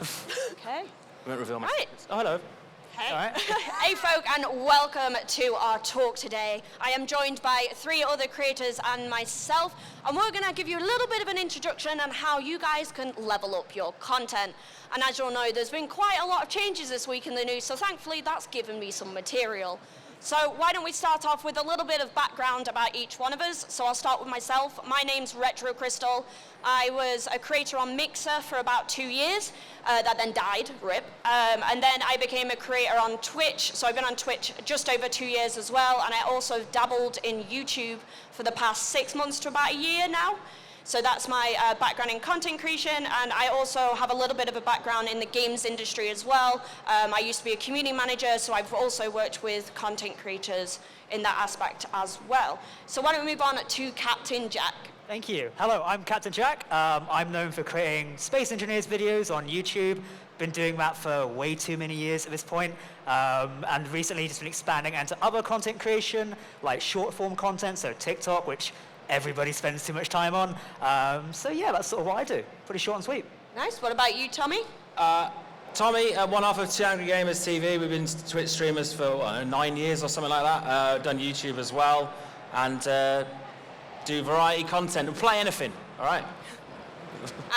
Okay. I won't reveal my Right. secrets. Oh, hello. Hey. All right. Hey folk, and welcome to our talk today. I am joined by 3 other creators and myself, and we're gonna give you a little bit of an introduction on how you guys can level up your content. And as you'll know, there's been quite a lot of changes this week in the news, so thankfully that's given me some material. So why don't we start off with a little bit of background about each one of us. So I'll start with myself. My name's RetroKrystal. I was a creator on Mixer for about 2 years. That then died, rip. And then I became a creator on Twitch. So I've been on Twitch just over 2 years as well. And I also dabbled in YouTube for the past 6 months to about a year now. So that's my background in content creation, and I also have a little bit of a background in the games industry as well. I used to be a community manager, so I've also worked with content creators in that aspect as well. So why don't we move on to Captain Jack? Thank you. Hello, I'm Captain Jack. I'm known for creating Space Engineers videos on YouTube. Been doing that for way too many years at this point. And recently just been expanding into other content creation, like short form content, so TikTok, which everybody spends too much time on. So yeah, that's sort of what I do. Pretty short and sweet. Nice. What about you, Tommy? Tommy, one half of TwoAngryGamers TV. We've been Twitch streamers for 9 years or something like that. Done YouTube as well, and do variety content and play anything. All right.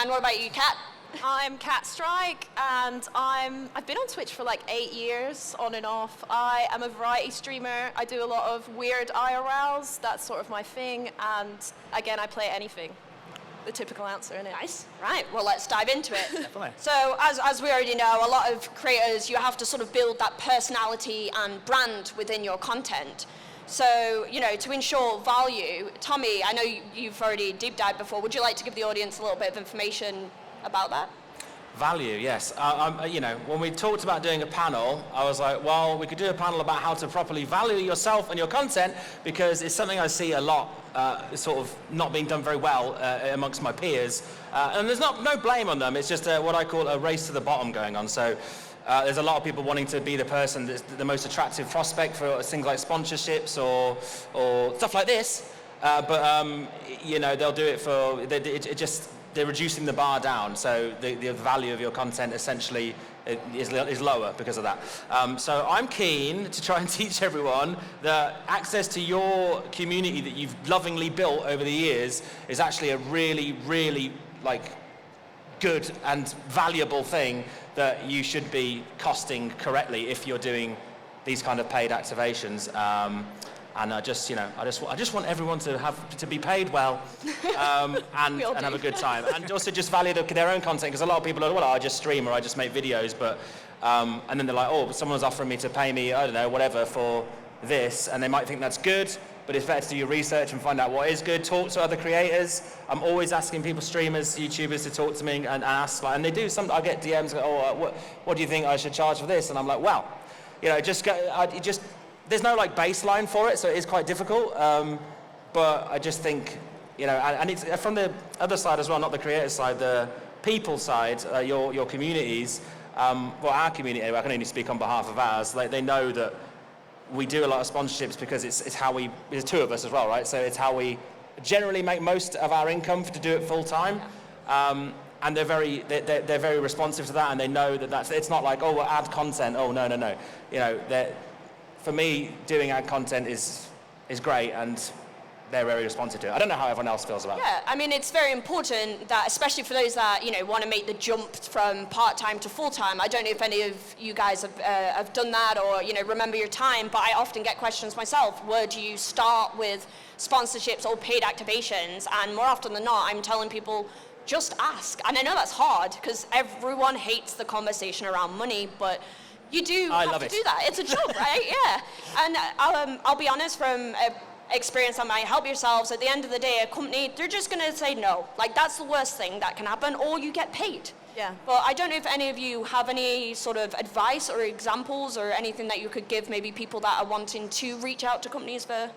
And what about you, Kat? I'm Katt Strike, and I've been on Twitch for like 8 years, on and off. I am a variety streamer. I do a lot of weird IRLs. That's sort of my thing. And again, I play anything. The typical answer, innit? Nice. Right, well, let's dive into it. Definitely. So, as we already know, a lot of creators, you have to sort of build that personality and brand within your content. So, you know, to ensure value, Tommy, I know you've already deep dived before. Would you like to give the audience a little bit of information about that? Value, yes. You know, when we talked about doing a panel, I was like, well, we could do a panel about how to properly value yourself and your content, because it's something I see a lot sort of not being done very well amongst my peers. And there's no blame on them. It's just what I call a race to the bottom going on. So there's a lot of people wanting to be the person that's the most attractive prospect for things like sponsorships or stuff like this. But you know, they'll do it for, they're reducing the bar down, so the value of your content essentially is lower because of that. So I'm keen to try and teach everyone that access to your community that you've lovingly built over the years is actually a really, really like good and valuable thing that you should be costing correctly if you're doing these kind of paid activations. And I just want everyone to be paid well and have a good time, and also just value their own content, because a lot of people are, well, I just stream or I just make videos, but and then they're like, oh, someone's offering me to pay me, I don't know, whatever for this, and they might think that's good, but it's better to do your research and find out what is good. Talk to other creators. I'm always asking people, streamers, YouTubers, to talk to me and ask, like, and they do. I get DMs, like, oh, what do you think I should charge for this? And I'm like, well, you know, there's no like baseline for it, so it is quite difficult. But I just think, you know, and it's from the other side as well, not the creator side, the people side, your communities. Well, our community, I can only speak on behalf of ours. Like, they know that we do a lot of sponsorships because it's how there's 2 of us as well, right? So it's how we generally make most of our income to do it full time. And they're very responsive to that, and they know that it's not like, oh, we'll add content. Oh, no. You know, for me, doing ad content is great, and they're very responsive to it. I don't know how everyone else feels about it. Yeah, I mean, it's very important that, especially for those that, you know, want to make the jump from part-time to full-time. I don't know if any of you guys have done that or, you know, remember your time, but I often get questions myself. Where do you start with sponsorships or paid activations? And more often than not, I'm telling people, just ask. And I know that's hard because everyone hates the conversation around money, but you do have to do that. It's a job, right? Yeah. And I'll be honest, from experience on my Help Yourselves, at the end of the day, a company, they're just going to say no. Like, that's the worst thing that can happen, or you get paid. Yeah. But I don't know if any of you have any sort of advice or examples or anything that you could give maybe people that are wanting to reach out to companies for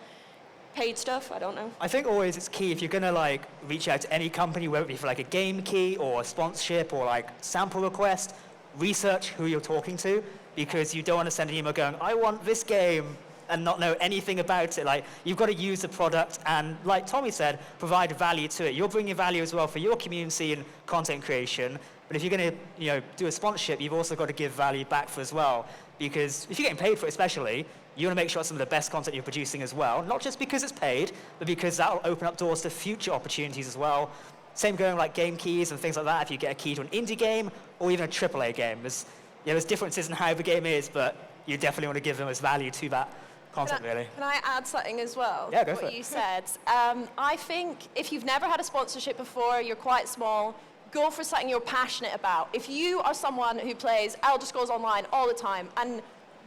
paid stuff. I don't know. I think always it's key if you're going to like reach out to any company, whether it be for like a game key or a sponsorship or like sample request, research who you're talking to, because you don't want to send an email going, I want this game, and not know anything about it. Like, you've got to use the product and, like Tommy said, provide value to it. You're bringing value as well for your community and content creation, but But if you're going to do a sponsorship, you've also got to give value back for as well. Because if you're getting paid for it especially, you want to make sure it's some of the best content you're producing as well. Not just because it's paid, but because that'll open up doors to future opportunities as well. Same going like game keys and things like that. If you get a key to an indie game or even a AAA game, there's differences in how the game is, but you definitely want to give them as value to that content, really. Can I add something as well? Yeah, go for it. What you said. I think if you've never had a sponsorship before, you're quite small, go for something you're passionate about. If you are someone who plays Elder Scrolls Online all the time, and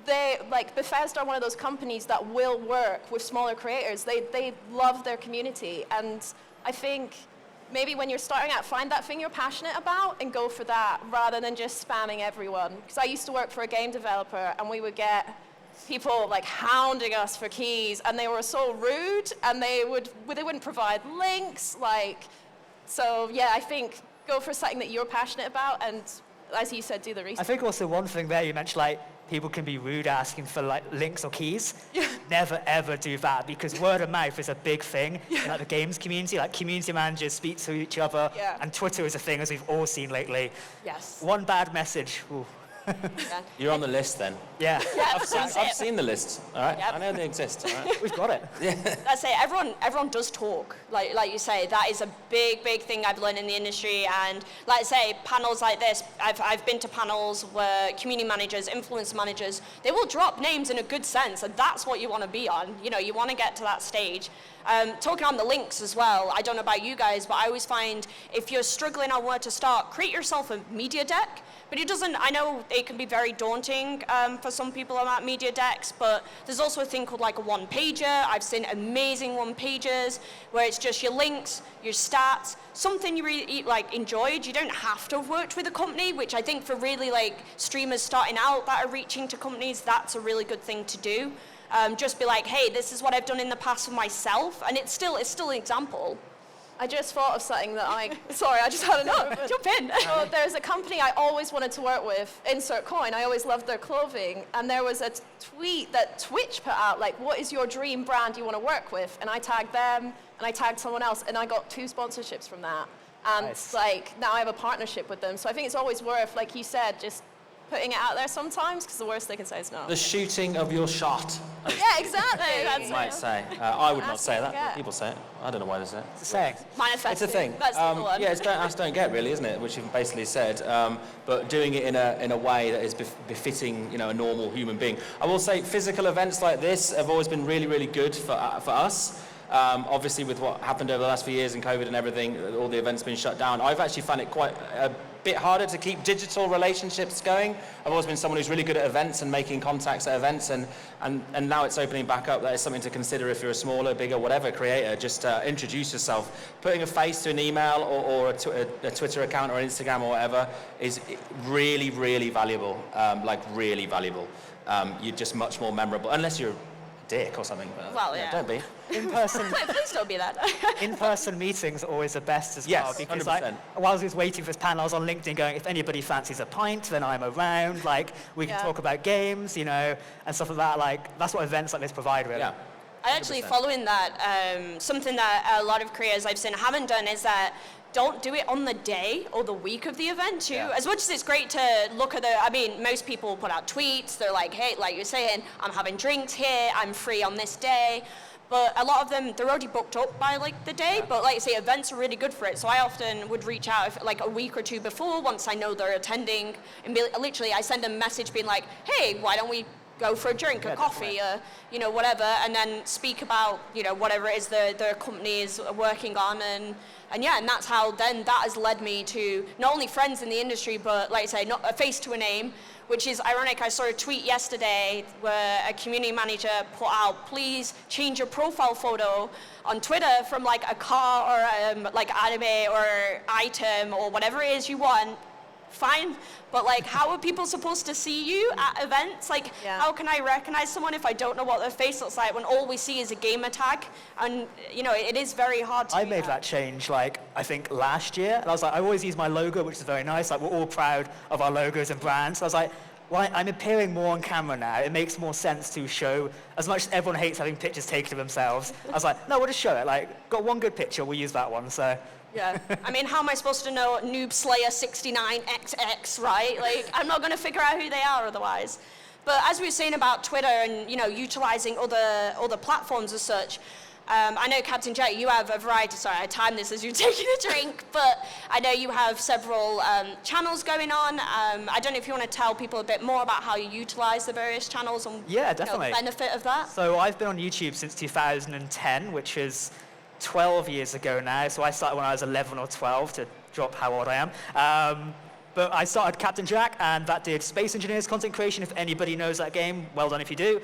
Bethesda are one of those companies that will work with smaller creators. They love their community. And I think maybe when you're starting out, find that thing you're passionate about and go for that rather than just spamming everyone. Because I used to work for a game developer and we would get people like hounding us for keys and they were so rude and they wouldn't provide links. So yeah, I think go for something that you're passionate about and as you said, do the research. I think also one thing there, you mentioned people can be rude asking for links or keys. Yeah. Never ever do that because word of mouth is a big thing in the games community. Community managers speak to each other and Twitter is a thing as we've all seen lately. Yes. One bad message. Ooh. Yeah. You're on the list then. Yeah. I've seen the list. All right. Yep. I know they exist. All right. We've got it. That's it. Everyone does talk. Like you say, that is a big thing I've learned in the industry. And like I say, panels like this, I've been to panels where community managers, influencer managers, they will drop names in a good sense, and that's what you want to be on. You want to get to that stage. Talking on the links as well, I don't know about you guys, but I always find if you're struggling on where to start, create yourself a media deck. But I know it can be very daunting for some people about media decks, but there's also a thing called a one-pager. I've seen amazing one-pagers where it's just your links, your stats, something you really enjoyed. You don't have to have worked with a company, which I think for really streamers starting out that are reaching to companies, that's a really good thing to do. Just be like, hey, this is what I've done in the past for myself, and it's still an example. I just thought of something that sorry, I just had another. Jump in. Well, there's a company I always wanted to work with, Insert Coin. I always loved their clothing. And there was a tweet that Twitch put out, what is your dream brand you want to work with? And I tagged them, and I tagged someone else, and I got 2 sponsorships from that. And nice. now I have a partnership with them. So I think it's always worth, like you said, just putting it out there sometimes, because the worst they can say is no. The shooting of your shot. Yeah, exactly. You might say. I would not say that. Yeah. People say it. I don't know why they say it. It's a saying. Manifesting. It's a thing. That's the one. Yeah, it's don't ask, don't get, really, isn't it? Which you've basically said. But doing it in a way that is befitting, a normal human being. I will say, physical events like this have always been really good for us. Obviously, with what happened over the last few years and COVID and everything, all the events been shut down. I've actually found it quite a bit harder to keep digital relationships going. I've always been someone who's really good at events and making contacts at events, and now it's opening back up. That is something to consider if you're a smaller, bigger, whatever creator. Just introduce yourself. Putting a face to an email or a Twitter account or Instagram or whatever is really valuable. Really valuable. You're just much more memorable, unless you're dick or something. Well, yeah. Don't be. In-person, Please don't be that. in-person meetings are always the best as well. Yes, Because 100%. while I was waiting for this panel, I was on LinkedIn going, if anybody fancies a pint, then I'm around. We can talk about games, and stuff like that. That's what events like this provide, really. Yeah. I actually, 100%. following that, something that a lot of creators I've seen haven't done is that don't do it on the day or the week of the event too. Yeah. As much as it's great to look at most people put out tweets, they're like, hey, like you're saying, I'm having drinks here, I'm free on this day. But a lot of them, they're already booked up by the day, but like I say, events are really good for it. So I often would reach out a week or two before, once I know they're attending, and literally I send them a message being like, hey, why don't we go for a drink, a coffee, whatever, and then speak about, whatever it is their company is working on, and that's how then that has led me to not only friends in the industry, but like I say, not a face to a name, which is ironic. I saw a tweet yesterday where a community manager put out, please change your profile photo on Twitter from a car or anime or item or whatever it is you want. Fine, but how are people supposed to see you at events? How can I recognize someone if I don't know what their face looks like when all we see is a gamer tag? And it is very hard to I made that change I think last year, and I was I always use my logo, which is very nice. We're all proud of our logos and brands. So I was well, I'm appearing more on camera now. It makes more sense to show, as much as everyone hates having pictures taken of themselves. I was no, we'll just show it. Got one good picture, we'll use that one. So Yeah. I mean, how am I supposed to know Noob Slayer 69XX, right? Like, I'm not going to figure out who they are otherwise. But as we've seen about Twitter and, utilizing other platforms as such, I know, Captain Jack, you have a variety. Sorry, I timed this as you're taking a drink, but I know you have several channels going on. I don't know if you want to tell people a bit more about how you utilize the various channels and definitely. The benefit of that. So I've been on YouTube since 2010, which is 12 years ago now. So I started when I was 11 or 12, to drop how old I am. But I started Captain Jack, and that did Space Engineers content creation. If anybody knows that game, well done if you do,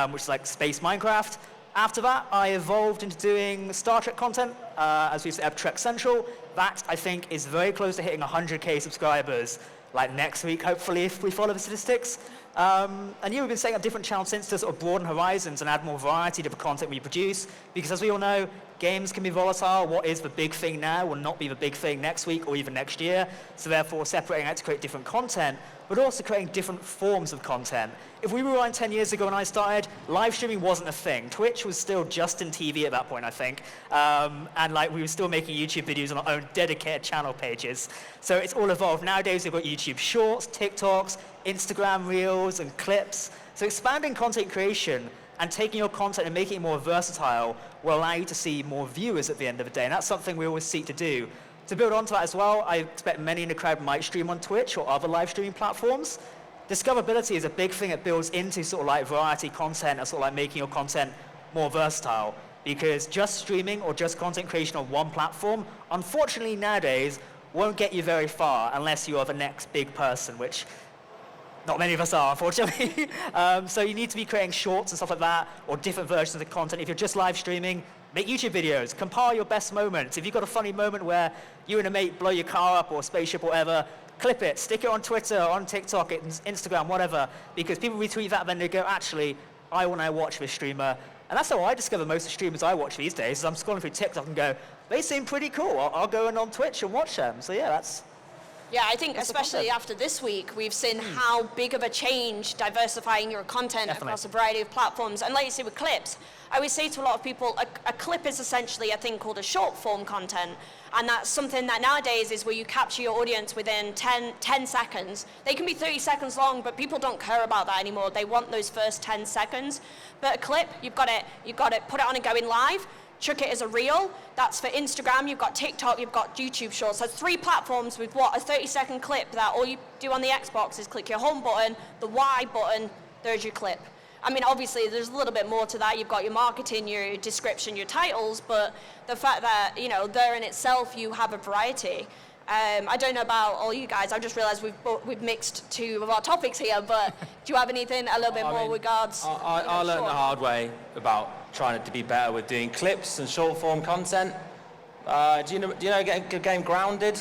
which is like Space Minecraft. After that, I evolved into doing Star Trek content, as we said, Trek Central. That, I think, is very close to hitting 100K subscribers, like next week, hopefully, if we follow the statistics. And we've been setting up different channels since to sort of broaden horizons and add more variety to the content we produce. Because as we all know, games can be volatile. What is the big thing now will not be the big thing next week or even next year. So therefore, separating out to create different content, but also creating different forms of content. If we rewind 10 years ago when I started, live streaming wasn't a thing. Twitch was still just in TV at that point, I think. And we were still making YouTube videos on our own dedicated channel pages. So it's all evolved. Nowadays, we've got YouTube Shorts, TikToks, Instagram Reels, and clips. So expanding content creation and taking your content and making it more versatile will allow you to see more viewers at the end of the day. And that's something we always seek to do. To build onto that as well, I expect many in the crowd might stream on Twitch or other live streaming platforms. Discoverability is a big thing that builds into sort of like variety content and sort of like making your content more versatile. Because just streaming or just content creation on one platform, unfortunately nowadays, won't get you very far unless you are the next big person, which not many of us are, unfortunately. So you need to be creating shorts and stuff like that, or different versions of the content. If you're just live streaming, make YouTube videos, compile your best moments. If you've got a funny moment where you and a mate blow your car up or a spaceship or whatever, clip it, stick it on Twitter, on TikTok, Instagram, whatever, because people retweet that and then they go, actually, I want to watch this streamer. And that's how I discover most of the streamers I watch these days, is I'm scrolling through TikTok and go, they seem pretty cool. I'll go on Twitch and watch them. So yeah, that's... Yeah, I think especially after this week, we've seen how big of a change diversifying your content across a variety of platforms. And like you say with clips, I always say to a lot of people, a clip is essentially a thing called a short form content. And that's something that nowadays is where you capture your audience within 10 seconds. They can be 30 seconds long, but people don't care about that anymore. They want those first 10 seconds. But a clip, you've got to put it on and going live. Chuck it as a reel. That's for Instagram. You've got TikTok. You've got YouTube Shorts. So 3 platforms with a 30-second clip that all you do on the Xbox is click your home button, the Y button, there's your clip. I mean, obviously, there's a little bit more to that. You've got your marketing, your description, your titles, but the fact that, there in itself, you have a variety. I don't know about all you guys. I've just realized we've mixed 2 of our topics here, but do you have anything a little bit more regards? I learned the hard way about trying to be better with doing clips and short form content. Do you know a game Grounded?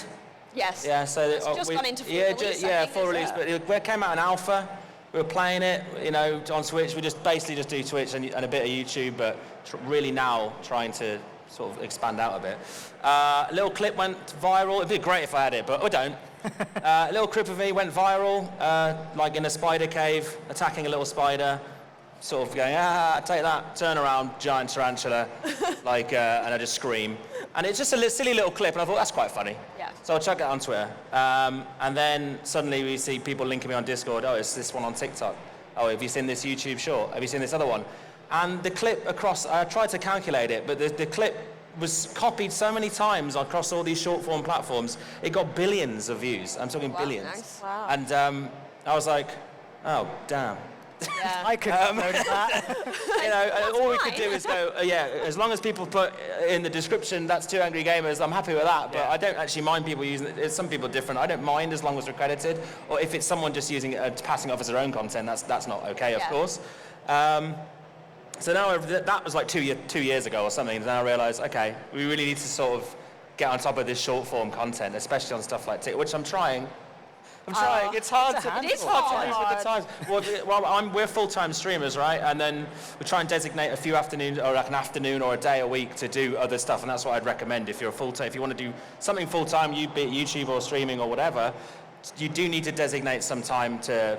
Yes. Yeah, so it's just gone into full release. Full release, but it came out in alpha. We were playing it, on Switch. We basically just do Twitch and a bit of YouTube, but really now trying to sort of expand out a bit. A little clip went viral. It'd be great if I had it, but I don't. A little clip of me went viral, like in a spider cave, attacking a little spider, sort of going, take that, turn around, giant tarantula, and I just scream. And it's just a silly little clip, and I thought, that's quite funny. Yeah. So I chuck it on Twitter. And then suddenly we see people linking me on Discord, it's this one on TikTok. Oh, have you seen this YouTube short? Have you seen this other one? And the clip I tried to calculate it, but the clip was copied so many times across all these short form platforms, it got billions of views. I'm talking billions. Nice. Wow. And I was like, oh, damn. Yeah. I could notice that. All we could do is go, as long as people put in the description, that's TwoAngryGamers, I'm happy with that, but I don't actually mind people using it. Some people are different. I don't mind as long as we're credited, or if it's someone just using it, passing off as their own content, that's not okay, of course. So now that was like 2 years ago or something, and then I realized, okay, we really need to sort of get on top of this short form content, especially on stuff like TikTok, which I'm trying. It's hard to keep with the times. We're full-time streamers, right? And then we try and designate a few afternoons, or like an afternoon or a day a week to do other stuff, and that's what I'd recommend. If you're if you want to do something full-time, be it YouTube or streaming or whatever, you do need to designate some time to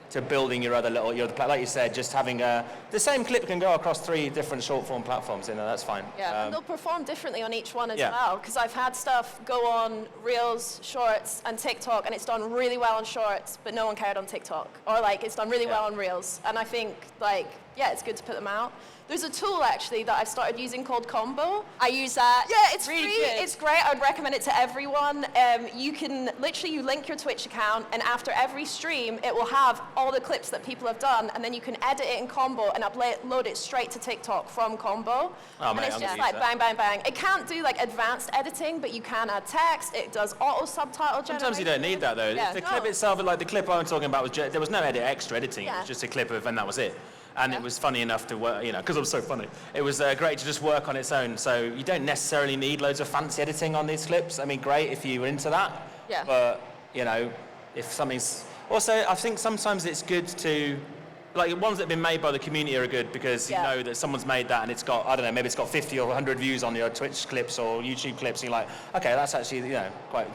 to building your other little, like you said, just having the same clip can go across 3 different short form platforms, that's fine. Yeah, and they'll perform differently on each one as Yeah. well, because I've had stuff go on Reels, Shorts, and TikTok, and it's done really well on Shorts, but no one cared on TikTok. Or like, it's done really well on Reels. And I think, like, yeah, it's good to put them out. There's a tool, actually, that I've started using called Combo. I use that. Yeah, it's really free. good. It's great. I would recommend it to everyone. You can literally, you link your Twitch account, and after every stream, it will have all the clips that people have done, and then you can edit it in Combo and upload it straight to TikTok from Combo. Oh, and mate, it's I'm just gonna like use bang, bang, bang. It can't do like advanced editing, but you can add text. It does auto subtitle generation. Sometimes you don't need that though. Yeah, The clip itself, like the clip I'm talking about, there was no extra editing. It Yeah. was just a clip of, and that was it. And it was funny enough to work, because I was so funny. It was great to just work on its own. So you don't necessarily need loads of fancy editing on these clips. I mean, great if you were into that. Yeah. But, if something's... Also, I think sometimes it's good to... Like, ones that have been made by the community are good because you know that someone's made that and it's got, I don't know, maybe it's got 50 or 100 views on your Twitch clips or YouTube clips, and you're like, okay, that's actually,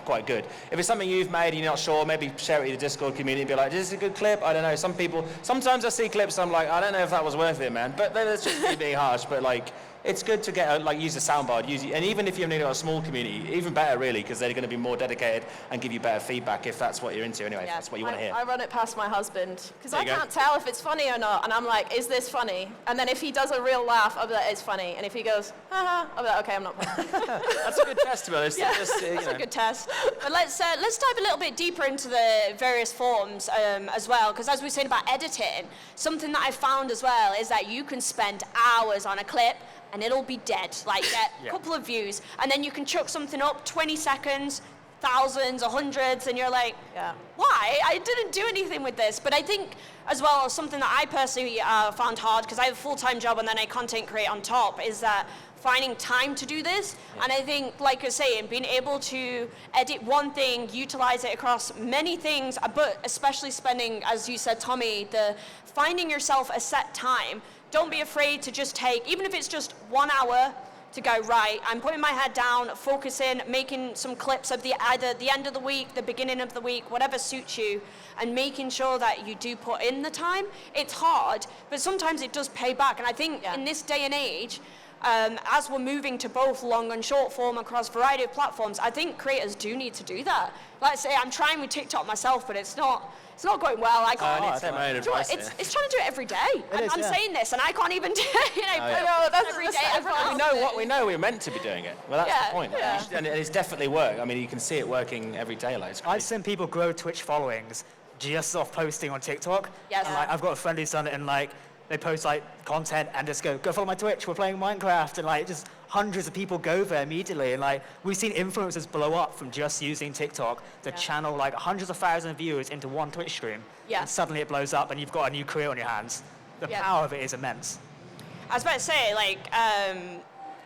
quite good. If it's something you've made and you're not sure, maybe share it in the Discord community and be like, is this a good clip? I don't know. Sometimes I see clips, I'm like, I don't know if that was worth it, man. But then it's just me being harsh, but like, it's good to get use a soundboard, and even if you've only got a small community, even better really, because they're going to be more dedicated and give you better feedback if that's what you're into anyway, if that's what you want to hear. I run it past my husband, because I There you go. can't tell if it's funny or not, and I'm like, is this funny? And then if he does a real laugh, I'll be like, it's funny. And if he goes, haha, I'll be like, okay, I'm not funny. That's a good test, to be honest. Yeah, Just, that's a good test. But let's dive a little bit deeper into the various forms as well, because as we were saying about editing, something that I found as well is that you can spend hours on a clip and it'll be dead, like get a couple of views, and then you can chuck something up, 20 seconds, thousands or hundreds, and you're like, why? I didn't do anything with this. But I think as well, something that I personally found hard, because I have a full-time job and then I content create on top, is that finding time to do this. And I think, like you're saying, being able to edit one thing, utilize it across many things, but especially spending, as you said, Tommy, finding yourself a set time. Don't be afraid to just take, even if it's just 1 hour, to go, right, I'm putting my head down, focusing, making some clips of either the end of the week, the beginning of the week, whatever suits you, and making sure that you do put in the time. It's hard, but sometimes it does pay back. And I think in this day and age, as we're moving to both long and short form across a variety of platforms, I think creators do need to do that. Like I say, I'm trying with TikTok myself, but it's not going well. I can't. I need to take my own advice here. It's trying to do it every day. I'm saying this, and I can't even do it. That's every the day. sad part. We know we're meant to be doing it. Well, that's the point. And it's definitely work. I mean, you can see it working every day. Like, I've seen people grow Twitch followings just off posting on TikTok. Yes. And, like, I've got a friend who's done it, and like they post like content and just go follow my Twitch. We're playing Minecraft, and like just hundreds of people go there immediately. And like we've seen influencers blow up from just using TikTok to channel like hundreds of thousands of viewers into one Twitch stream. Yeah. And suddenly it blows up, and you've got a new career on your hands. The power of it is immense. I was about to say, like,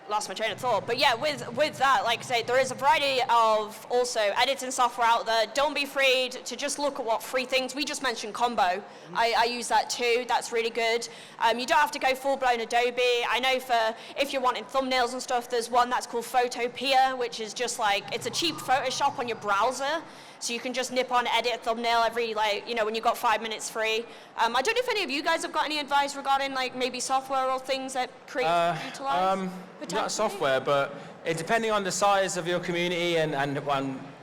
lost my train of thought. But yeah, with that, like I say, there is a variety of also editing software out there. Don't be afraid to just look at what free things. We just mentioned Combo. I use that too. That's really good. You don't have to go full-blown Adobe. I know if you're wanting thumbnails and stuff, there's one that's called Photopea, which is just like, it's a cheap Photoshop on your browser. So you can just nip on, edit a thumbnail every, when you've got 5 minutes free. I don't know if any of you guys have got any advice regarding, like, maybe software or things that creators utilize? Not software, but depending on the size of your community and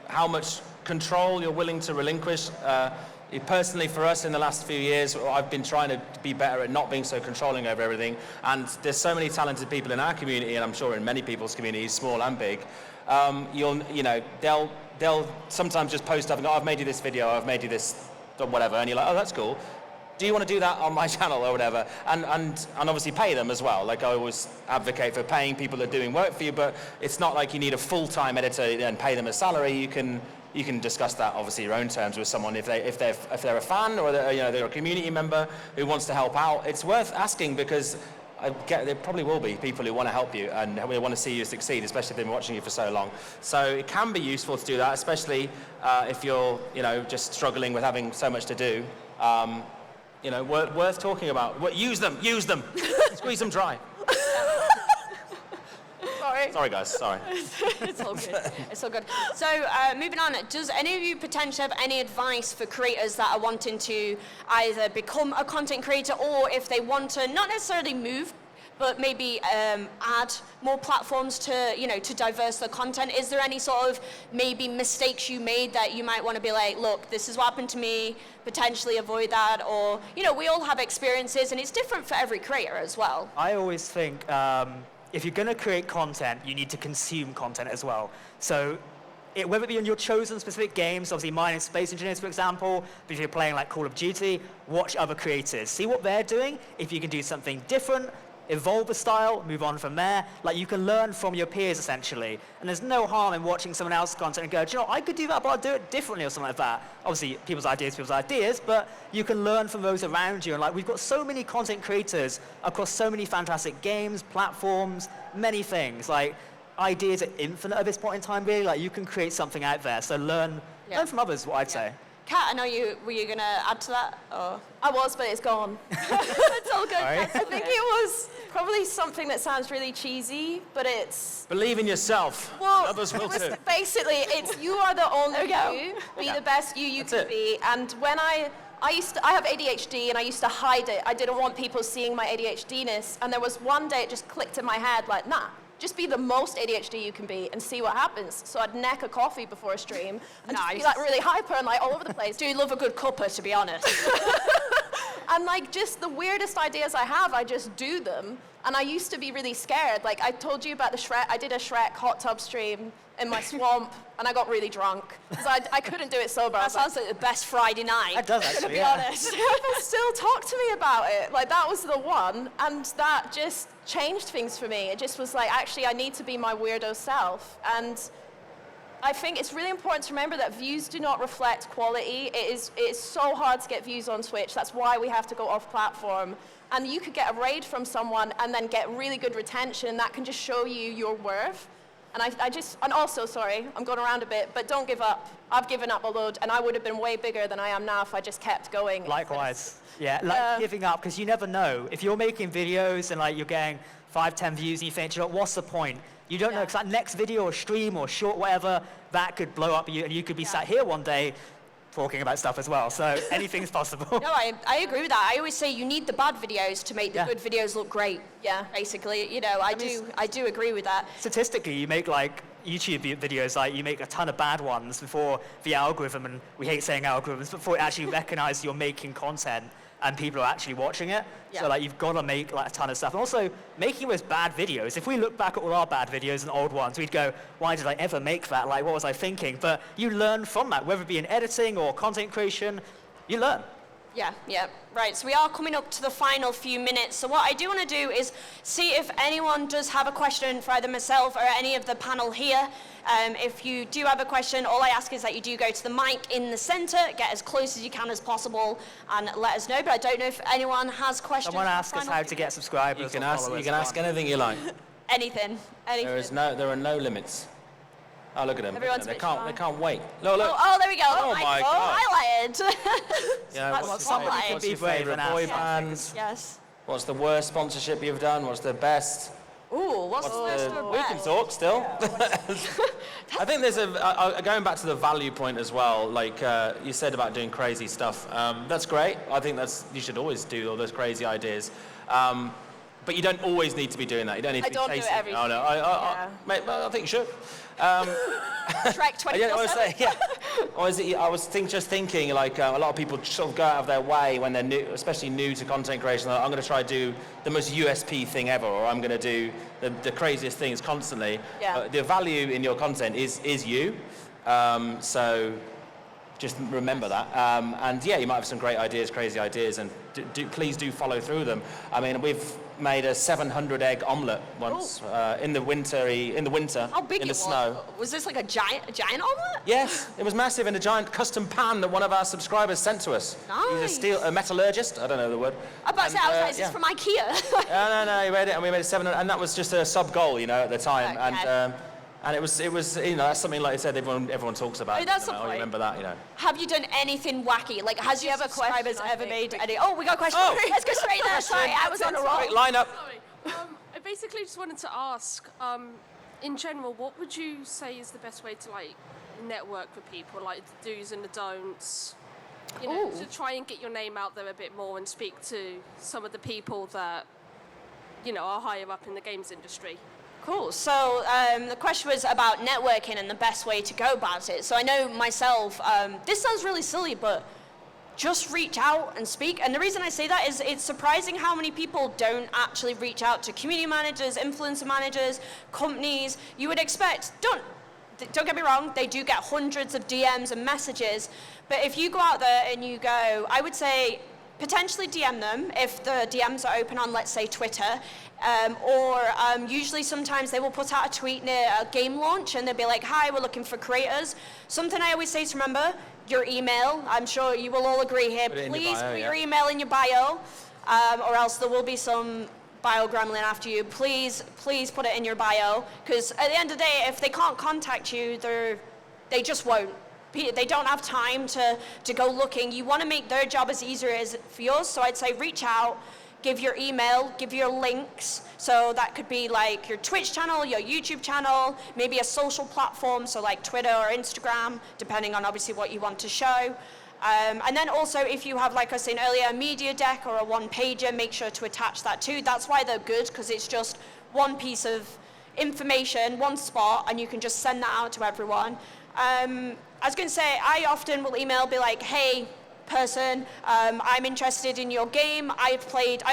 how much control you're willing to relinquish. Personally, for us in the last few years, I've been trying to be better at not being so controlling over everything. And there's so many talented people in our community, and I'm sure in many people's communities, small and big. They'll sometimes just post stuff and go, I've made you this video, I've made you this whatever, and you're like, oh, that's cool. Do you want to do that on my channel or whatever? And obviously pay them as well. Like, I always advocate for paying people that are doing work for you, but it's not like you need a full-time editor and pay them a salary. You can discuss that obviously your own terms with someone if they're a fan or they're a community member who wants to help out. It's worth asking, because there probably will be people who want to help you and they want to see you succeed, especially if they've been watching you for so long. So it can be useful to do that, especially if you're just struggling with having so much to do. Worth talking about. Use them. Squeeze them dry. Sorry, sorry. Sorry, guys. Sorry. It's all good. It's all good. So moving on, does any of you potentially have any advice for creators that are wanting to either become a content creator, or if they want to not necessarily move, but maybe add more platforms to, you know, to diverse the content? Is there any sort of maybe mistakes you made that you might want to be like, look, this is what happened to me, potentially avoid that? Or, you know, we all have experiences and it's different for every creator as well. I always think if you're going to create content, you need to consume content as well. So whether it be in your chosen specific games, obviously mine is Space Engineers, for example, but if you're playing like Call of Duty, watch other creators. See what they're doing. If you can do something different, evolve the style, move on from there. Like, you can learn from your peers, essentially. And there's no harm in watching someone else's content and go, do you know, I could do that, but I'll do it differently or something like that. Obviously, people's ideas, but you can learn from those around you. And like, we've got so many content creators across so many fantastic games, platforms, many things. Like, ideas are infinite at this point in time, really. Like, you can create something out there. So learn from others, what I'd say. Kat, I know were you going to add to that? Or? I was, but it's gone. It's all good. Sorry. I think it was probably something that sounds really cheesy, but it's... Believe in yourself. Well, Others will too. basically, it's you are the only There we you. go. Be the best you That's can it. be. And when I have ADHD and I used to hide it. I didn't want people seeing my ADHD-ness. And there was one day it just clicked in my head like, nah, just be the most ADHD you can be and see what happens. So I'd neck a coffee before a stream and just be Nice. like really hyper and like all over the place. Do love a good cuppa, to be honest. And like just the weirdest ideas I have, I just do them. And I used to be really scared. Like I told you about the Shrek, I did a Shrek hot tub stream in my swamp and I got really drunk. Because I couldn't do it sober. That sounds like the best Friday night. That does to actually, be yeah. honest. People still talk to me about it. Like that was the one. And that just changed things for me. It just was like, actually, I need to be my weirdo self. And I think it's really important to remember that views do not reflect quality. It is so hard to get views on Twitch. That's why we have to go off platform. And you could get a raid from someone and then get really good retention. That can just show you your worth. And and also, sorry, I'm going around a bit, but don't give up. I've given up a load, and I would have been way bigger than I am now if I just kept going. Likewise. Yeah, like giving up, because you never know. If you're making videos and like you're getting 5, 10 views and you think, you know, what's the point? You don't know, because that next video or stream or short, whatever, that could blow up you, and you could be sat here one day talking about stuff as well. So anything's possible. No, I agree with that. I always say you need the bad videos to make the Yeah. good videos look great. Yeah. Basically, you know, I do agree with that. Statistically, you make like YouTube videos, like you make a ton of bad ones before the algorithm, and we hate saying algorithms, before it actually recognizes you're making content and people are actually watching it. Yeah. So like you've got to make like a ton of stuff. And also making those bad videos, if we look back at all our bad videos and old ones, we'd go, why did I ever make that? Like, what was I thinking? But you learn from that, whether it be in editing or content creation, you learn. Yeah. Right, so we are coming up to the final few minutes. So what I do want to do is see if anyone does have a question for either myself or any of the panel here. If you do have a question, all I ask is that you do go to the mic in the center, get as close as you can as possible, and let us know. But I don't know if anyone has questions. Someone for the ask us final how few to get minutes. subscribers You can or ask. followers. You can ask anything you like. Anything. There are no limits. Oh, look at them. Everyone's a They bit can't. shy. They can't wait. Look. Oh, there we go. Oh my God. Highlighted. Yeah, That's what's somebody your, can what's be your brave favorite and boy ask. band? Yes. What's the worst sponsorship you've done? What's the best? Ooh, what's the worst or We can best? talk still. I think there's going back to the value point as well. Like you said about doing crazy stuff. That's great. I think you should always do all those crazy ideas. But you don't always need to be doing that. You don't need to I be don't do it chasing. every Oh no, mate, I think you should. Shrek 24/7. Yeah, I was saying, yeah. I was thinking like a lot of people sort of go out of their way when they're new, especially new to content creation. Like, I'm going to try to do the most USP thing ever, or I'm going to do the craziest things constantly. Yeah. The value in your content is you. So just remember that. And yeah, you might have some great ideas, crazy ideas, and please do follow through them. I mean, we've made a 700 egg omelette once in the winter How big in the it snow. was this like a giant omelet? Yes, it was massive in a giant custom pan that one of our subscribers sent to us. Nice. He's a metallurgist. I don't know the word. I was about to say, I was like, is yeah. this from IKEA? No, he made it, and we made a 700, and that was just a sub goal, at the time. Okay. And it was, that's something like I said, everyone talks about. Oh, that's the I point. remember that, Have you done anything wacky? Like, has your have a subscribers question, I ever think? made any? Oh, we got a question. Oh. Let's go straight there. Sorry, I was on a roll. Quick, line up. Sorry. I basically just wanted to ask, in general, what would you say is the best way to like network with people, like the do's and the don'ts? You know, to try and get your name out there a bit more and speak to some of the people that, you know, are higher up in the games industry. Cool. So the question was about networking and the best way to go about it. So I know myself, this sounds really silly, but just reach out and speak. And the reason I say that is it's surprising how many people don't actually reach out to community managers, influencer managers, companies. You would expect, don't get me wrong, they do get hundreds of DMs and messages. But if you go out there and you go, I would say potentially DM them if the DMs are open on, let's say, Twitter. Usually sometimes they will put out a tweet near a game launch and they'll be like, hi, we're looking for creators. Something I always say to remember, your email. I'm sure you will all agree here. Please put your email in your bio, or else there will be some bio gremlin after you. Please put it in your bio, because at the end of the day, if they can't contact you, they just won't. They don't have time to go looking. You want to make their job as easy as for yours, so I'd say reach out, give your email, give your links. So that could be like your Twitch channel, your YouTube channel, maybe a social platform, so like Twitter or Instagram, depending on obviously what you want to show. And then also if you have, like I was saying earlier, a media deck or a one-pager, make sure to attach that too. That's why they're good, because it's just one piece of information, one spot, and you can just send that out to everyone. I was going to say, I often will email, be like, hey, person, I'm interested in your game. I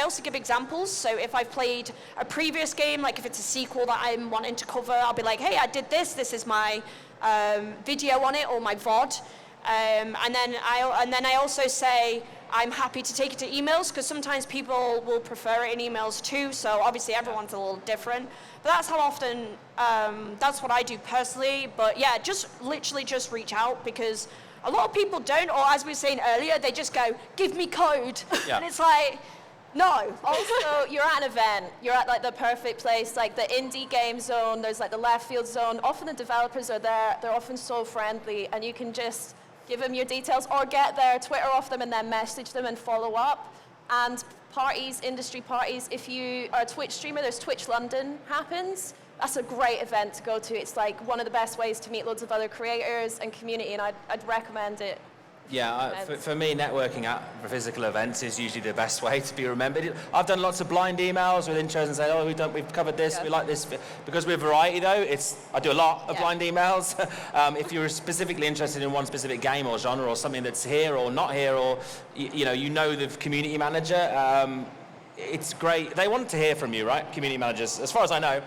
also give examples, so if I've played a previous game, like if it's a sequel that I'm wanting to cover, I'll be like, hey, I did this is my video on it, or my VOD. And then I also say I'm happy to take it to emails, because sometimes people will prefer it in emails too, so obviously everyone's a little different. But that's how often, that's what I do personally. But yeah, literally just reach out, because a lot of people don't, or as we were saying earlier, they just go, give me code. Yeah. And it's like, no. Also, you're at an event. You're at like the perfect place, like the indie game zone. There's like the left field zone. Often the developers are there. They're often so friendly, and you can just give them your details, or get their Twitter off them and then message them and follow up. And parties, industry parties, if you are a Twitch streamer, there's Twitch London happens. That's a great event to go to. It's like one of the best ways to meet loads of other creators and community, and I'd recommend it. Yeah, for me, networking at physical events is usually the best way to be remembered. I've done lots of blind emails with intros and say, oh, we've covered this, we like this. Because we're variety though, I do a lot of blind emails. If you're specifically interested in one specific game or genre or something that's here or not here, or you know the community manager, it's great. They want to hear from you, right? Community managers, as far as I know.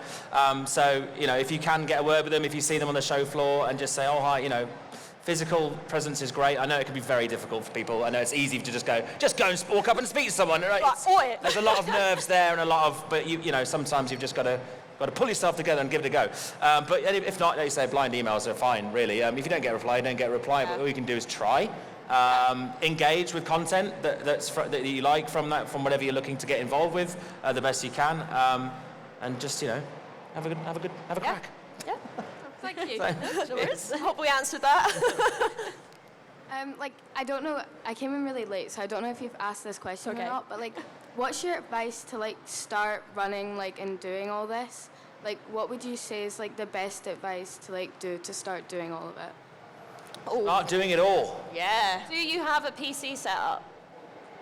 So, if you can get a word with them, if you see them on the show floor and just say, oh, hi, physical presence is great. I know it can be very difficult for people. I know it's easy to just go and walk up and speak to someone, right? There's a lot of nerves there and but sometimes you've just got to pull yourself together and give it a go. But if not, like you say, blind emails are fine, really. If you don't get a reply, you don't get a reply, but all you can do is try. Engage with content that you like from whatever you're looking to get involved with, the best you can, and just have a crack. Yeah. Thank you. Hope we answered that. I don't know. I came in really late, so I don't know if you've asked this question or not. But what's your advice to start running and doing all this? What would you say is the best advice to do to start doing all of it? Start doing it all. Yeah. Do you have a PC set up?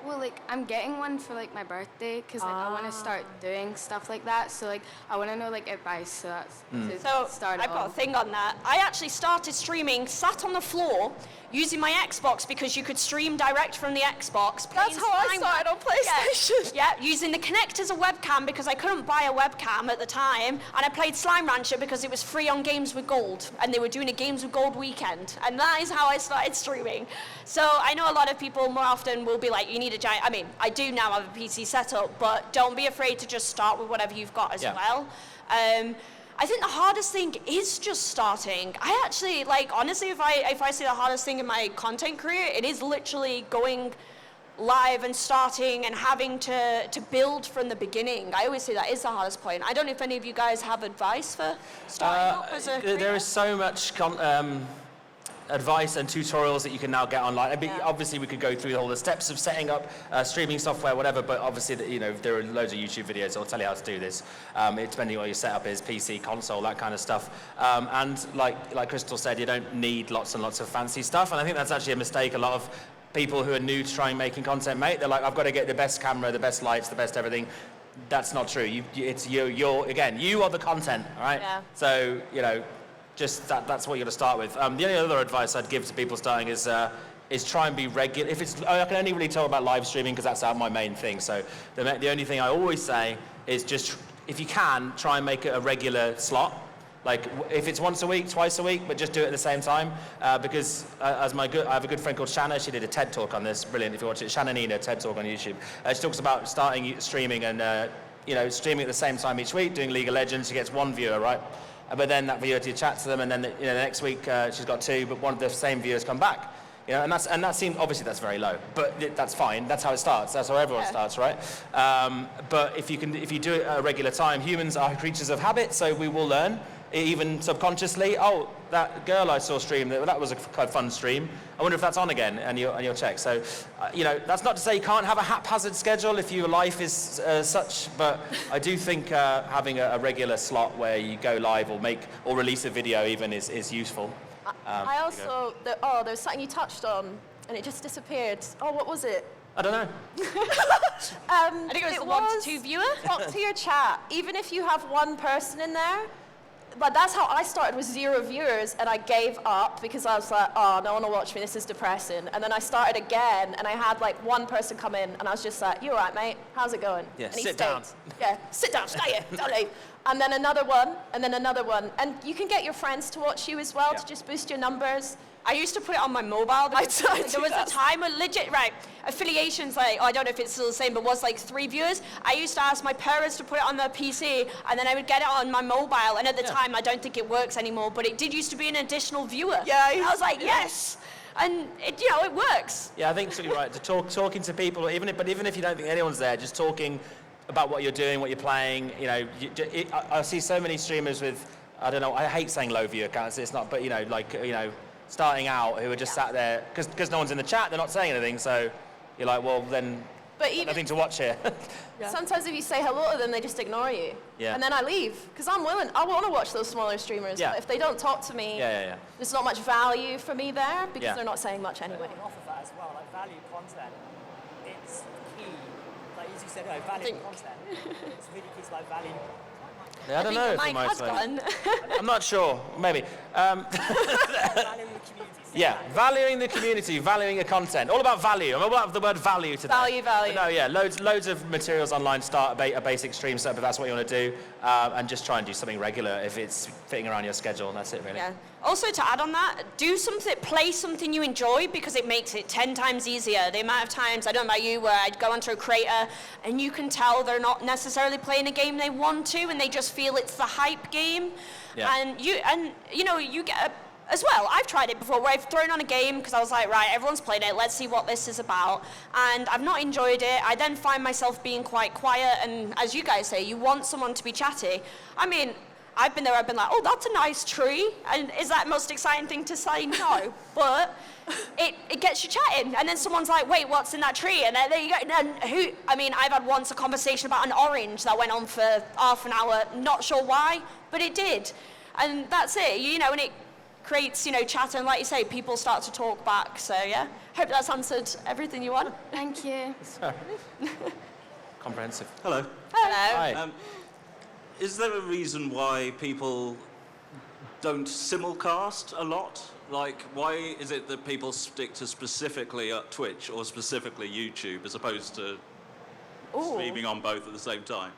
Well, I'm getting one for my birthday, because I want to start doing stuff like that. So I want to know advice. So that's to start it I've got a thing on that. I actually started streaming, sat on the floor, using my Xbox, because you could stream direct from the Xbox. That's how I started on PlayStation. Yeah, using the Kinect as a webcam, because I couldn't buy a webcam at the time, and I played Slime Rancher because it was free on Games with Gold, and they were doing a Games with Gold weekend, and that is how I started streaming. So I know a lot of people more often will be like, you need a giant. I mean, I do now have a PC setup, but don't be afraid to just start with whatever you've got as well. I think the hardest thing is just starting. I actually, honestly, if I say the hardest thing in my content career, it is literally going live and starting and having to build from the beginning. I always say that is the hardest point. I don't know if any of you guys have advice for starting up as a creator? There is so much advice and tutorials that you can now get online. Obviously, we could go through all the steps of setting up streaming software, whatever. But obviously, there are loads of YouTube videos that'll tell you how to do this. Depending on what your setup is, PC, console, that kind of stuff. And like Crystal said, you don't need lots and lots of fancy stuff. And I think that's actually a mistake a lot of people who are new to trying making content make. They're like, I've got to get the best camera, the best lights, the best everything. That's not true. You are the content, all right? Yeah. So, just that's what you're going to start with. The only other advice I'd give to people starting is try and be regular. I can only really talk about live streaming because that's my main thing. So the only thing I always say is just, if you can, try and make it a regular slot. Like if it's once a week, twice a week, but just do it at the same time. Because I have a good friend called Shanna. She did a TED talk on this. Brilliant if you watch it. Shanna Nina, TED talk on YouTube. She talks about starting streaming and streaming at the same time each week, doing League of Legends. She gets one viewer, right? But then that viewer, you chat to them, and then the next week she's got two, but one of the same viewers come back. And that seems, obviously that's very low, but that's fine. That's how it starts. That's how everyone starts, right? But if you do it at a regular time, humans are creatures of habit, so we will learn, even subconsciously. Oh, that girl I saw stream, that was a quite fun stream. I wonder if that's on again, and you'll check. So, that's not to say you can't have a haphazard schedule if your life is such, but I do think having a regular slot where you go live or release a video even is useful. I also, there's something you touched on, and it just disappeared. Oh, what was it? I don't know. I think it was the 1 to 2 viewer. Talk to your chat. Even if you have one person in there, but that's how I started with 0 viewers, and I gave up because I was like, oh, no one will watch me, this is depressing. And then I started again, and I had like one person come in, and I was just like, you all right, mate? How's it going? Yeah, and he sit stayed. down. Yeah, sit down, stay here, don't leave. And then another one, and then another one. And you can get your friends to watch you as well to just boost your numbers. I used to put it on my mobile. There was a time when affiliations, I don't know if it's still the same, but was like 3 viewers. I used to ask my parents to put it on their PC, and then I would get it on my mobile. And at the time, I don't think it works anymore, but it did used to be an additional viewer. Yeah. I was like, yes. And it works. Yeah, I think it's really right. Talking to people, even if you don't think anyone's there, just talking about what you're doing, what you're playing. I see so many streamers with, I don't know, I hate saying low viewer counts. It's not, but starting out who are just sat there because no one's in the chat, they're not saying anything, so you're like, well then, nothing to watch here. Sometimes if you say hello to them, they just ignore you. Yeah. And then I leave because I want to watch those smaller streamers. Yeah. But if they don't talk to me, there's not much value for me there because they're not saying much anyway. Off of that as well, like value content, it's key. Like as you said, value content. It's really key to value. Yeah, I don't know. Mike has gone. I'm not sure. Maybe. Valuing the community, valuing your content. All about value. I'm about the word value today. Value. But no, loads of materials online. Start a basic stream setup if that's what you want to do, and just try and do something regular if it's fitting around your schedule. That's it, really. Yeah. Also, to add on that, play something you enjoy because it makes it 10 times easier. The amount of times, I don't know about you, where I'd go onto a creator and you can tell they're not necessarily playing a game they want to, and they just feel it's the hype game. Yeah. And you get as well, I've tried it before where I've thrown on a game because I was like, right, everyone's played it, let's see what this is about. And I've not enjoyed it. I then find myself being quite quiet, and as you guys say, you want someone to be chatty. I mean, I've been like, oh, that's a nice tree. And is that the most exciting thing to say? No. But it gets you chatting. And then someone's like, wait, what's in that tree? And there you go. And I've had once a conversation about an orange that went on for half an hour, not sure why, but it did. And that's it, and it creates, chatter, and like you say, people start to talk back. So yeah, hope that's answered everything you want. Thank you. Comprehensive. Hello. Hi. Is there a reason why people don't simulcast a lot? Like, why is it that people stick to specifically Twitch or specifically YouTube as opposed to streaming on both at the same time?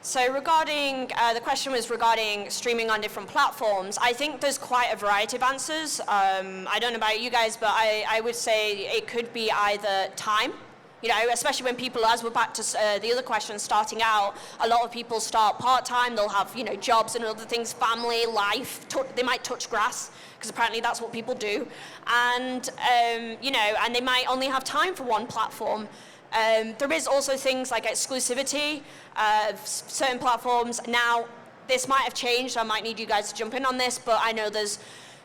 So regarding, the question was regarding streaming on different platforms. I think there's quite a variety of answers. I don't know about you guys, but I would say it could be either time, especially when people, as we're back to the other question, starting out, a lot of people start part-time, they'll have, jobs and other things, family, life, they might touch grass, because apparently that's what people do. And, and they might only have time for one platform. There is also things like exclusivity of certain platforms. Now, this might have changed. I might need you guys to jump in on this, but I know there's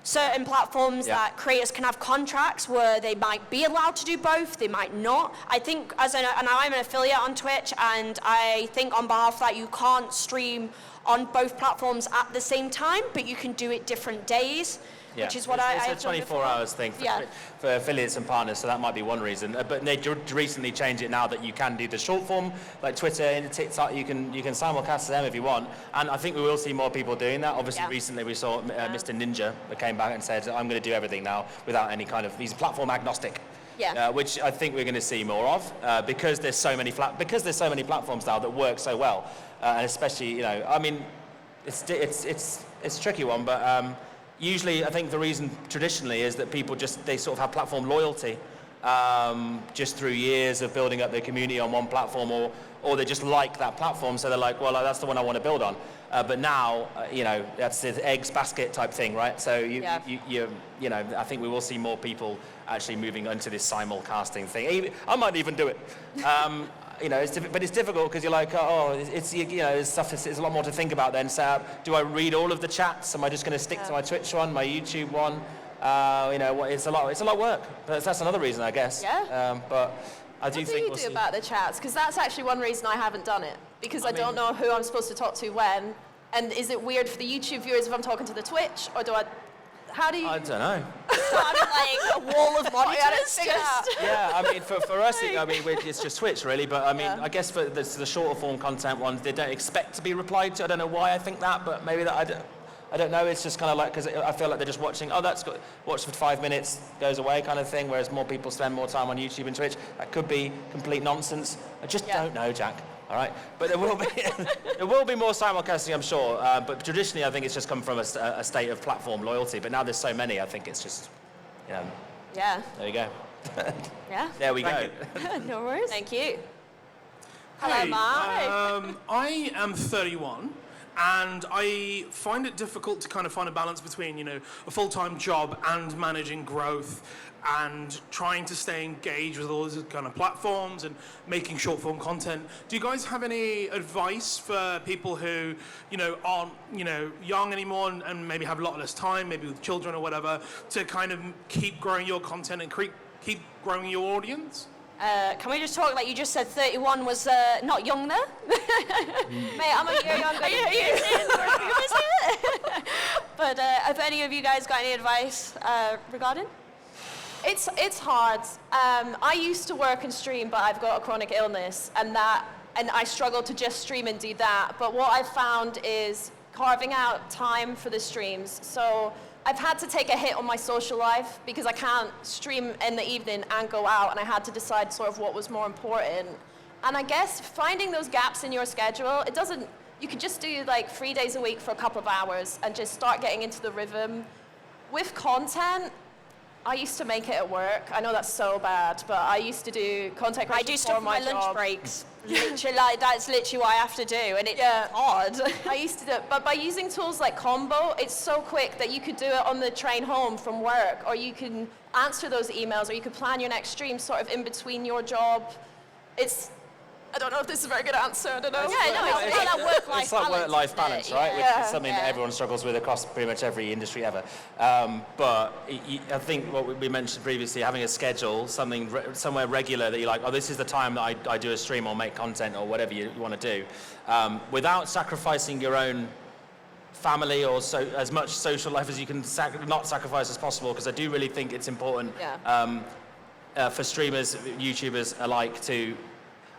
certain platforms Yeah. that creators can have contracts where they might be allowed to do both, they might not. I think, and I'm an affiliate on Twitch, and I think on behalf of that, you can't stream on both platforms at the same time, but you can do it different days. Yeah. Which is what It's I've a done 24 before. hours thing for affiliates and partners, so that might be one reason. But they recently changed it now that you can do the short form, like Twitter and TikTok, you can simulcast them if you want. And I think we will see more people doing that. Obviously, recently we saw Mr. Ninja that came back and said, I'm going to do everything now without any kind of, he's platform agnostic. Yeah. Which I think we're going to see more of because there's so many platforms now that work so well, and especially I mean, it's a tricky one, but usually I think the reason traditionally is that people they sort of have platform loyalty just through years of building up their community on one platform, or they just like that platform, so they're like, well, that's the one I want to build on. But now, that's the eggs basket type thing, right? So I think we will see more people actually moving into this simulcasting thing. I might even do it. But it's difficult because you're like, it's a lot more to think about then. So do I read all of the chats? Am I just going to stick to my Twitch one, my YouTube one? It's a lot of work. But that's another reason, I guess. Yeah. But I do think What do you do about the chats? Because that's actually one reason I haven't done it. Because I don't know who I'm supposed to talk to when. And is it weird for the YouTube viewers if I'm talking to the Twitch? Or how do you... I don't know. Like a wall of monitors. Yeah, I mean, for us, it's just Twitch, really. But I mean, I guess for the shorter form content ones, they don't expect to be replied to. I don't know why I think that, but maybe that I don't know. It's just kind of like, because I feel like they're just watching. Oh, that's good. Watch for 5 minutes, goes away, kind of thing. Whereas more people spend more time on YouTube and Twitch. That could be complete nonsense. I just don't know, Jack. All right, but there will be more simulcasting, I'm sure. But traditionally, I think it's just come from a state of platform loyalty. But now there's so many, I think it's just, Yeah. There you go. Yeah. There we go. No worries. Thank you. Hey, Mark. I am 31, and I find it difficult to kind of find a balance between, a full-time job and managing growth and trying to stay engaged with all these kind of platforms and making short-form content. Do you guys have any advice for people who, aren't, young anymore and maybe have a lot less time, maybe with children or whatever, to kind of keep growing your content and keep growing your audience? Can we just talk, like you just said 31 was not young there? Mate, I'm a year younger than you. But have any of you guys got any advice regarding? It's hard. I used to work and stream, but I've got a chronic illness, and I struggle to just stream and do that. But what I've found is carving out time for the streams. So I've had to take a hit on my social life because I can't stream in the evening and go out, and I had to decide sort of what was more important. And I guess finding those gaps in your schedule, you could just do like 3 days a week for a couple of hours and just start getting into the rhythm. With content, I used to make it at work. I know that's so bad, but I used to do content creation. I do stuff for for my lunch job. breaks. Literally, that's literally what I have to do, and it's hard. I used to do it, but by using tools like Combo, it's so quick that you could do it on the train home from work, or you can answer those emails, or you could plan your next stream sort of in between your job. I don't know if this is a very good answer, I don't know. It's like that work-life balance. It's like work-life balance, right? Which is something that everyone struggles with across pretty much every industry ever. But I think what we mentioned previously, having a schedule, somewhere regular that you're like, this is the time that I do a stream or make content or whatever you want to do, without sacrificing your own family or as much social life as you can not sacrifice as possible, because I do really think it's important for streamers, YouTubers alike to...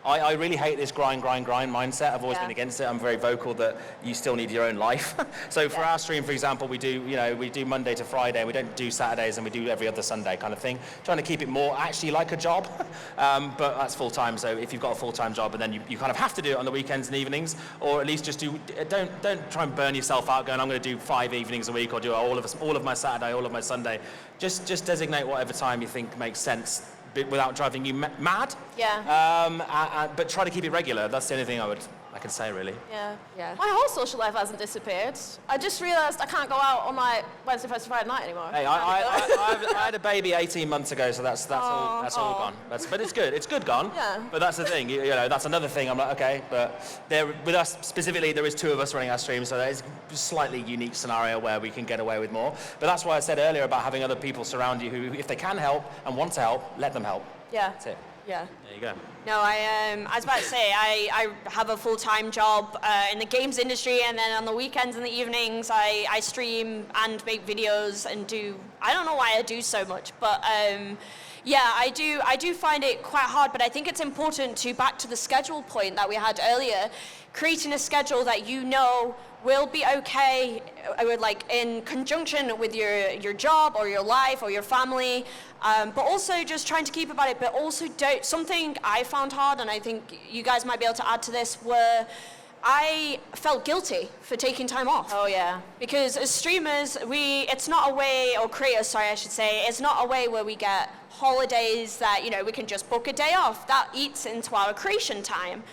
I really hate this grind mindset. I've always been against it. I'm very vocal that you still need your own life. So for our stream, for example, we do Monday to Friday. We don't do Saturdays, and we do every other Sunday kind of thing. Trying to keep it more actually like a job, but that's full time. So if you've got a full time job, and then you kind of have to do it on the weekends and evenings, or at least just don't try and burn yourself out going, I'm going to do 5 evenings a week or do all of my Saturday, all of my Sunday. Just designate whatever time you think makes sense, without driving you mad. Yeah. But try to keep it regular. That's the only thing I would I can say, really. Yeah. Yeah. My whole social life hasn't disappeared. I just realised I can't go out on like Wednesday, Thursday, Friday night anymore. Hey, I had a baby 18 months ago, so that's all gone. But it's good. It's good gone. Yeah. But that's the thing. You know, that's another thing. I'm like, okay, but with us specifically, there is 2 of us running our stream, so that is a slightly unique scenario where we can get away with more. But that's why I said earlier about having other people surround you who, if they can help and want to help, let them help. Yeah. That's it. Yeah. There you go. No, I was about to say, I have a full-time job in the games industry, and then on the weekends and the evenings, I stream and make videos and do, I don't know why I do so much, but yeah, I do find it quite hard, but I think it's important to, back to the schedule point that we had earlier, creating a schedule that you know will be okay with, like, in conjunction with your job or your life or your family, but also just trying to keep about it, but also don't, something I found hard, and I think you guys might be able to add to this, were I felt guilty for taking time off. Oh yeah. Because as streamers, it's not a way, or creators, sorry, I should say, it's not a way where we get holidays that, you know, we can just book a day off. That eats into our creation time.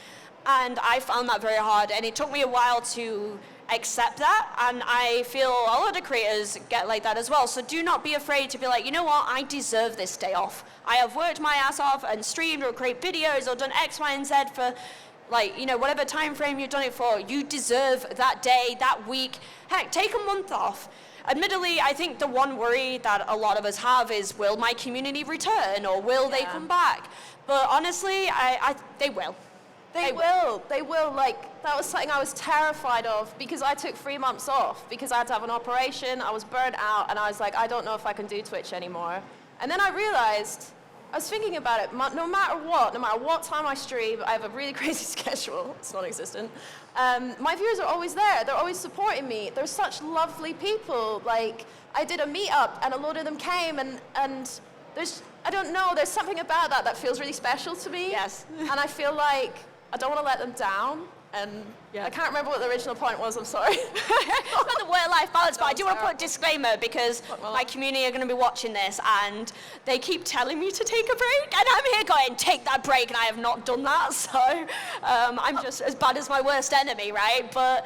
And I found that very hard, and it took me a while to accept that, and I feel a lot of creators get like that as well. So do not be afraid to be like, you know what, I deserve this day off. I have worked my ass off and streamed or created videos or done X, Y, and Z for, like, you know, whatever time frame you've done it for. You deserve that day, that week. Heck, take a month off. Admittedly, I think the one worry that a lot of us have is, will my community return, or will they come back? But honestly, they will. They will. Like, that was something I was terrified of, because I took 3 months off because I had to have an operation. I was burnt out, and I was like, I don't know if I can do Twitch anymore. And then I realized, I was thinking about it, no matter what time I stream, I have a really crazy schedule. It's non-existent. My viewers are always there. They're always supporting me. They're such lovely people. Like, I did a meetup, and a load of them came, and there's, I don't know, there's something about that feels really special to me. Yes. And I feel like I don't want to let them down, and I can't remember what the original point was, I'm sorry. It's not the work-life balance, but I do want to put a disclaimer, because my community are going to be watching this, and they keep telling me to take a break, and I'm here going, take that break, and I have not done that, so I'm just as bad as my worst enemy, right? But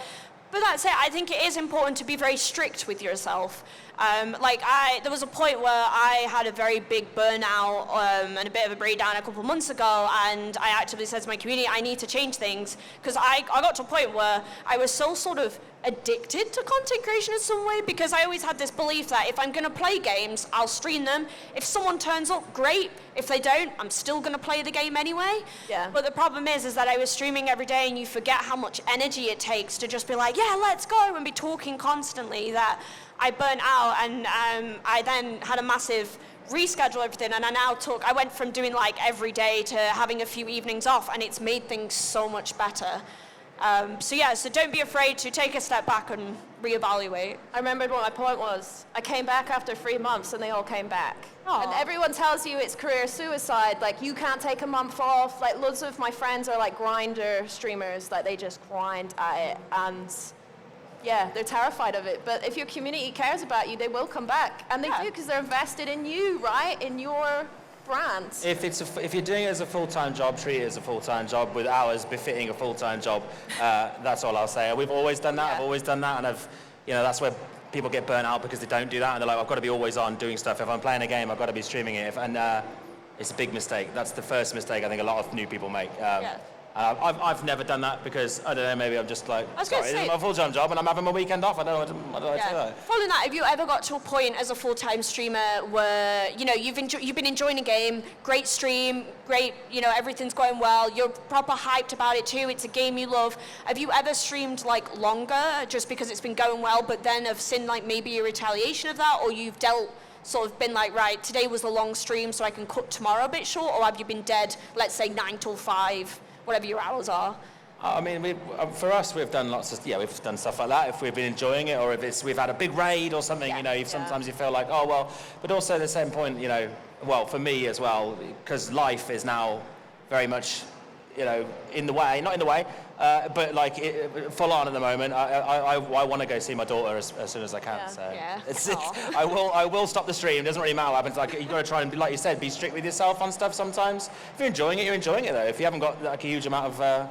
that's it. I think it is important to be very strict with yourself. There was a point where I had a very big burnout and a bit of a breakdown a couple of months ago, and I actively said to my community, I need to change things, because I got to a point where I was so sort of addicted to content creation in some way, because I always had this belief that if I'm going to play games, I'll stream them. If someone turns up, great. If they don't, I'm still going to play the game anyway. Yeah. But the problem is that I was streaming every day, and you forget how much energy it takes to just be like, yeah, let's go, and be talking constantly, that I burnt out, and I then had a massive reschedule everything, and I went from doing like every day to having a few evenings off, and it's made things so much better. So don't be afraid to take a step back and reevaluate. I remembered what my point was. I came back after 3 months, and they all came back. Aww. And everyone tells you it's career suicide, like you can't take a month off. Like, loads of my friends are like grinder streamers, like they just grind at it, and yeah, they're terrified of it. But if your community cares about you, they will come back, and they do, because they're invested in you, right? In your brand. If you're doing it as a full-time job, treat it as a full-time job with hours befitting a full-time job. That's all I'll say. We've always done that. I've always done that, and that's where people get burnt out, because they don't do that, and they're like, I've got to be always on doing stuff. If I'm playing a game, I've got to be streaming it. It's a big mistake. That's the first mistake I think a lot of new people make. I've never done that, because, I don't know, maybe I'm just like, sorry, this is my full-time job and I'm having my weekend off. I don't know what do I do. Following that, have you ever got to a point as a full-time streamer where, you've been enjoying a game, great stream, great, everything's going well, you're proper hyped about it too, it's a game you love. Have you ever streamed like longer just because it's been going well, but then have seen like maybe a retaliation of that, or you've sort of been like, right, today was a long stream, so I can cut tomorrow a bit short, or have you been dead, let's say 9 till 5? Whatever your hours are? I mean, for us, we've done we've done stuff like that. If we've been enjoying it, or if we've had a big raid or something, sometimes you feel like, oh, well, but also at the same point, well, for me as well, because life is now very much, in the way, not in the way, but like full on at the moment. I want to go see my daughter as soon as I can. Yeah. So I will stop the stream. It doesn't really matter what happens. Like, you've got to try and, like you said, be strict with yourself on stuff sometimes. If you're enjoying it, you're enjoying it though. If you haven't got like a huge amount of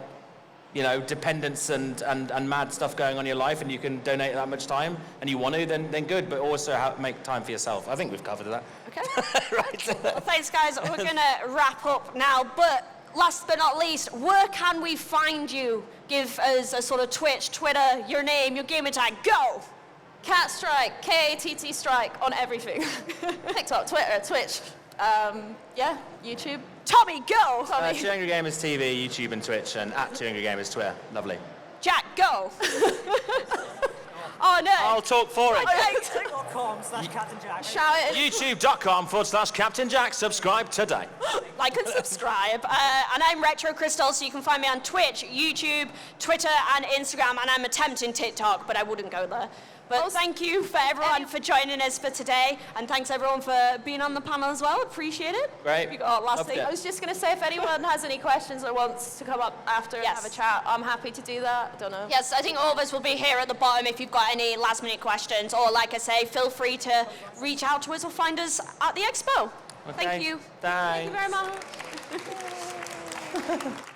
dependence and mad stuff going on in your life, and you can donate that much time, and you want to, then good. But also make time for yourself. I think we've covered that. Okay. Right. Well, thanks, guys. We're going to wrap up now. But last but not least, where can we find you? Give us a sort of Twitch, Twitter, your name, your gamer tag. Go! Katt Strike, Katt Strike on everything. TikTok, Twitter, Twitch, yeah, YouTube. Tommy, go! Tommy. TwoAngryGamers TV, YouTube and Twitch, and at TwoAngryGamers Twitter. Lovely. Jack, go! Oh, no. I'll talk for it. YouTube.com/CaptainJack. Shout it. YouTube.com/CaptainJack. Subscribe today. Like and subscribe. And I'm RetroKrystal, so you can find me on Twitch, YouTube, Twitter, and Instagram. And I'm attempting TikTok, but I wouldn't go there. But thank you for everyone for joining us for today, and thanks everyone for being on the panel as well. Appreciate it. Great. You got last thing. I was just going to say, if anyone has any questions or wants to come up after and have a chat, I'm happy to do that. I don't know. Yes, I think all of us will be here at the bottom if you've got any last-minute questions, or like I say, feel free to reach out to us or find us at the expo. Okay. Thank you. Thanks. Thank you very much.